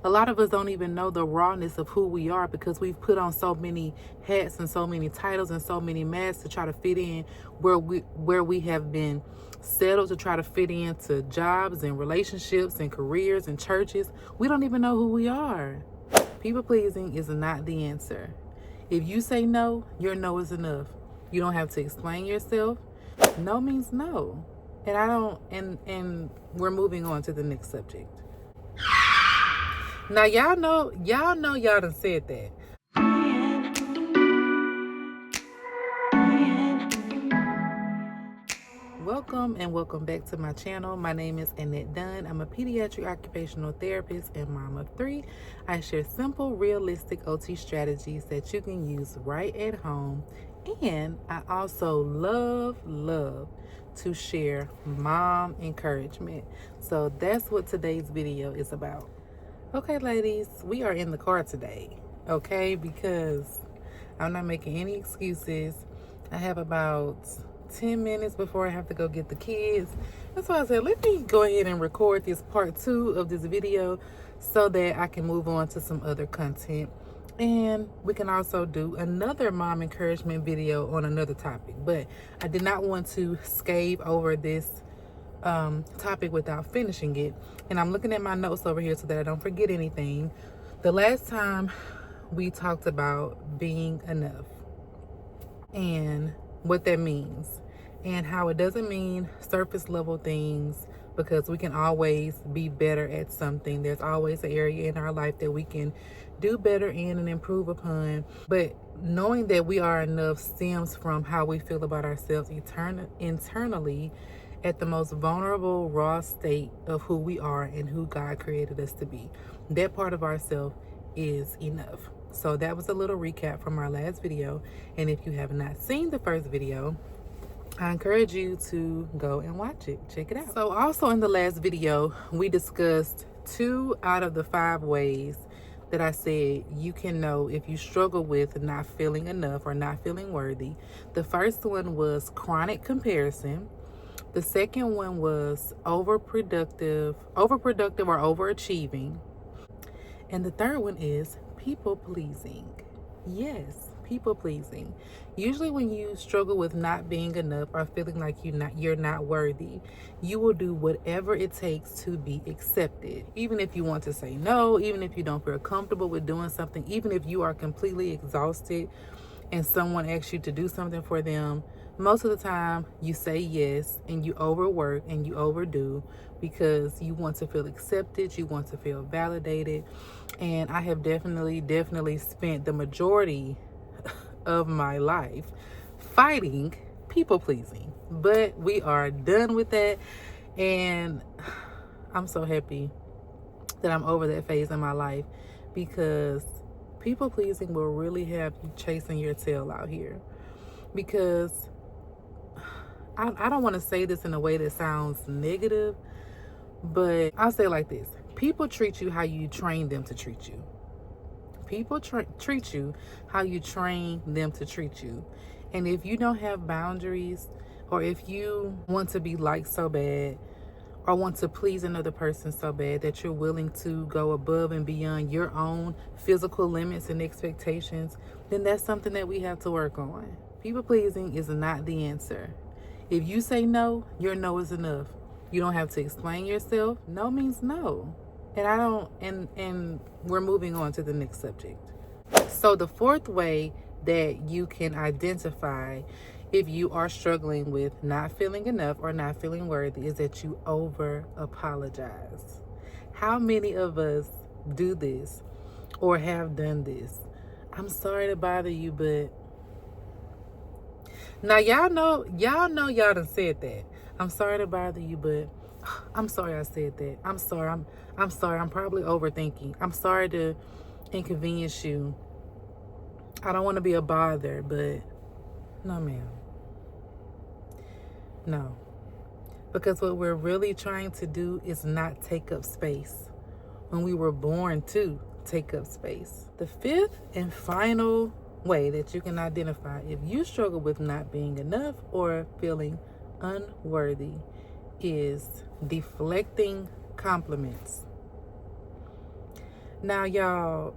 A lot of us don't even know the rawness of who we are because we've put on so many hats and so many titles and so many masks to try to fit in where we have been settled to try to fit into jobs and relationships and careers and churches. We don't even know who we are. People pleasing is not the answer. If you say no, your no is enough. You don't have to explain yourself. No means no. And I don't and we're moving on to the next subject. Now y'all know y'all done said that. Welcome back to my channel. My name is Annette Dunn. I'm a pediatric occupational therapist and mom of 3. I share simple, realistic OT strategies that you can use right at home. And I also love to share mom encouragement. So that's what today's video is about. Okay, ladies, we are in the car today, okay? Because I'm not making any excuses. I have about 10 minutes before I have to go get the kids. That's why I said, let me go ahead and record this part 2 of this video so that I can move on to some other content. And we can also do another mom encouragement video on another topic. But I did not want to scave over this topic without finishing it. And I'm looking at my notes over here so that I don't forget anything. The last time we talked about being enough and what that means and how it doesn't mean surface level things, because we can always be better at something. There's always an area in our life that we can do better in and improve upon. But knowing that we are enough stems from how we feel about ourselves internally at the most vulnerable, raw state of who we are and who God created us to be. That part of ourselves is enough. So that was a little recap from our last video. And if you have not seen the first video, I encourage you to go and watch it. Check it out. So also in the last video, we discussed 2 out of the 5 ways that I said you can know if you struggle with not feeling enough or not feeling worthy. The first one was chronic comparison. The second one was overproductive or overachieving. And the third one is people pleasing. Yes, people pleasing. Usually when you struggle with not being enough or feeling like you're not worthy, you will do whatever it takes to be accepted. Even if you want to say no, even if you don't feel comfortable with doing something, even if you are completely exhausted and someone asks you to do something for them, most of the time you say yes and you overwork and you overdo because you want to feel accepted, you want to feel validated. And I have definitely spent the majority of my life fighting people pleasing. But we are done with that, and I'm so happy that I'm over that phase in my life, because people pleasing will really have you chasing your tail out here. Because I don't want to say this in a way that sounds negative, but I'll say it like this. People treat you how you train them to treat you. People treat you how you train them to treat you. And if you don't have boundaries, or if you want to be liked so bad, or want to please another person so bad that you're willing to go above and beyond your own physical limits and expectations, then that's something that we have to work on. People pleasing is not the answer. If you say no, your no is enough. You don't have to explain yourself. No means no. And we're moving on to the next subject. So the fourth way that you can identify if you are struggling with not feeling enough or not feeling worthy is that you over apologize. How many of us do this or have done this? I'm sorry to bother you, but now y'all done said that. I'm sorry to bother you, but I'm sorry I said that. I'm sorry. I'm probably overthinking. I'm sorry to inconvenience you. I don't want to be a bother, but no, ma'am. No. Because what we're really trying to do is not take up space when we were born to take up space. The fifth and final way that you can identify if you struggle with not being enough or feeling unworthy is deflecting compliments. Now, y'all,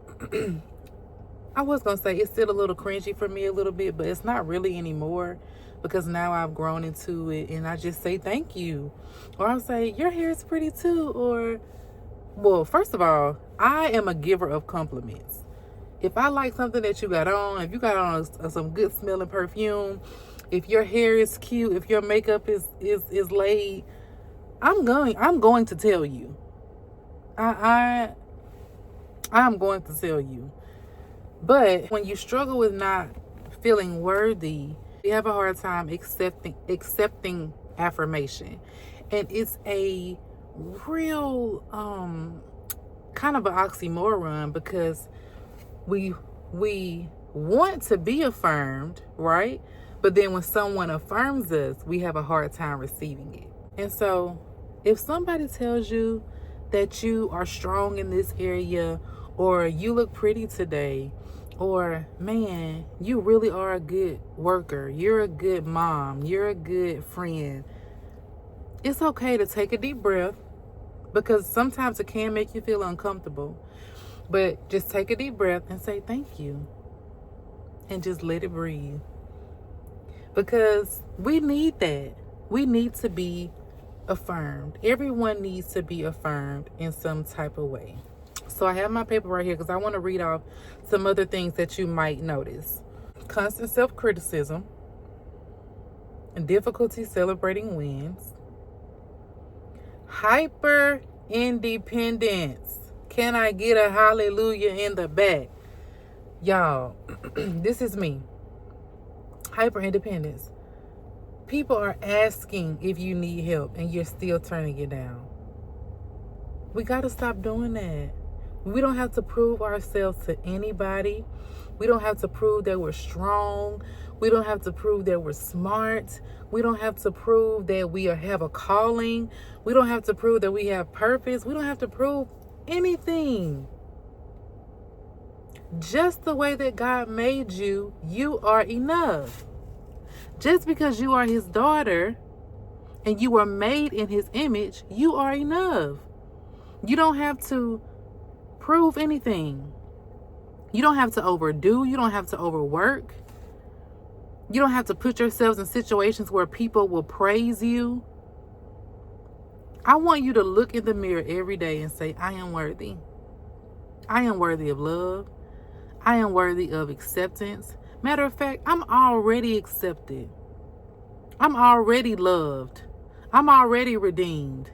I was going to say it's still a little cringy for me a little bit, but it's not really anymore because now I've grown into it and I just say thank you. Or I'll say, your hair is pretty too. Or, well, first of all, I am a giver of compliments. If I like something that you got on, if you got on some good smelling perfume, if your hair is cute, if your makeup is laid, I'm going to tell you. I'm going to tell you. But when you struggle with not feeling worthy, you have a hard time accepting affirmation. And it's a real kind of an oxymoron because we want to be affirmed, right? But then when someone affirms us, we have a hard time receiving it. And so if somebody tells you that you are strong in this area, or you look pretty today, or man, you really are a good worker, you're a good mom, you're a good friend, it's okay to take a deep breath, because sometimes it can make you feel uncomfortable. But just take a deep breath and say thank you. And just let it breathe. Because we need that. We need to be affirmed. Everyone needs to be affirmed in some type of way. So I have my paper right here because I want to read off some other things that you might notice. Constant self-criticism. Difficulty celebrating wins. Hyper independence. Can I get a hallelujah in the back? Y'all, this is me. Hyper independence. People are asking if you need help and you're still turning it down. We got to stop doing that. We don't have to prove ourselves to anybody. We don't have to prove that we're strong. We don't have to prove that we're smart. We don't have to prove that we have a calling. We don't have to prove that we have purpose. We don't have to prove anything. Just the way that God made you, you are enough. Just because you are his daughter and you were made in his image, you are enough. You don't have to prove anything. You don't have to overdo. You don't have to overwork. You don't have to put yourselves in situations where people will praise you. I want you to look in the mirror every day and say, I am worthy. I am worthy of love. I am worthy of acceptance. Matter of fact, I'm already accepted. I'm already loved. I'm already redeemed.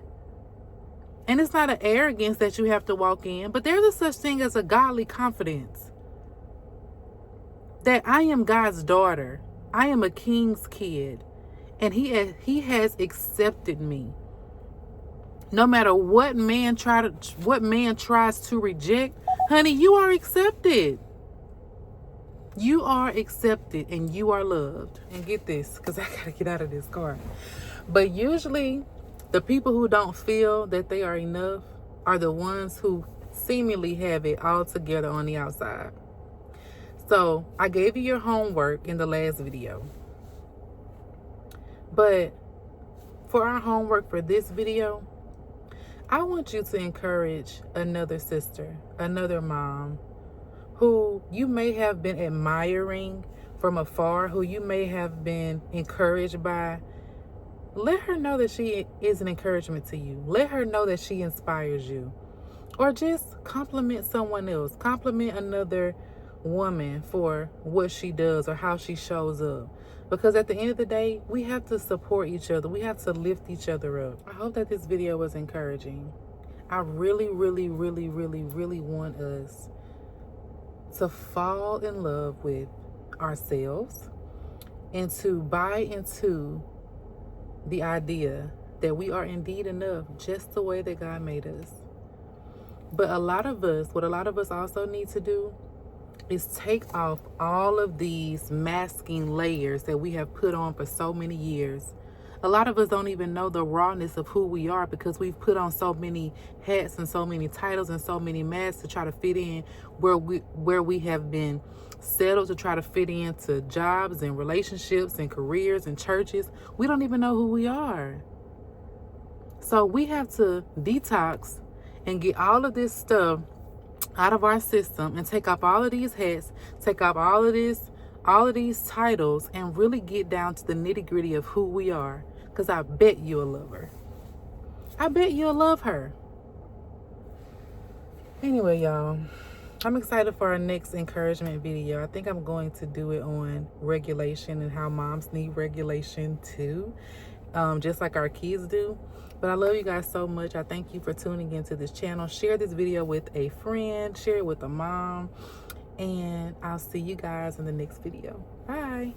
And it's not an arrogance that you have to walk in, but there's a such thing as a godly confidence. That I am God's daughter. I am a king's kid. And he has accepted me. No matter what man tries to reject, honey, you are accepted. You are accepted and you are loved. And get this, because I gotta get out of this car. But usually the people who don't feel that they are enough are the ones who seemingly have it all together on the outside. So I gave you your homework in the last video. But for our homework for this video, I want you to encourage another sister, another mom, who you may have been admiring from afar, who you may have been encouraged by. Let her know that she is an encouragement to you. Let her know that she inspires you. Or just compliment someone else. Compliment another woman for what she does or how she shows up. Because at the end of the day, we have to support each other. We have to lift each other up. I hope that this video was encouraging. I really, really, really, really, really want us to fall in love with ourselves and to buy into the idea that we are indeed enough just the way that God made us. But what a lot of us also need to do is take off all of these masking layers that we have put on for so many years. A lot of us don't even know the rawness of who we are because we've put on so many hats and so many titles and so many masks to try to fit in where we have been settled, to try to fit into jobs and relationships and careers and churches. We don't even know who we are. So we have to detox and get all of this stuff out of our system and take off all of these hats, take off all of these titles, and really get down to the nitty-gritty of who we are. Because I bet you'll love her. I bet you'll love her. Anyway, y'all, I'm excited for our next encouragement video. I think I'm going to do it on regulation and how moms need regulation too, just like our kids do. But I love you guys so much. I thank you for tuning into this channel. Share this video with a friend, share it with a mom, and I'll see you guys in the next video. Bye.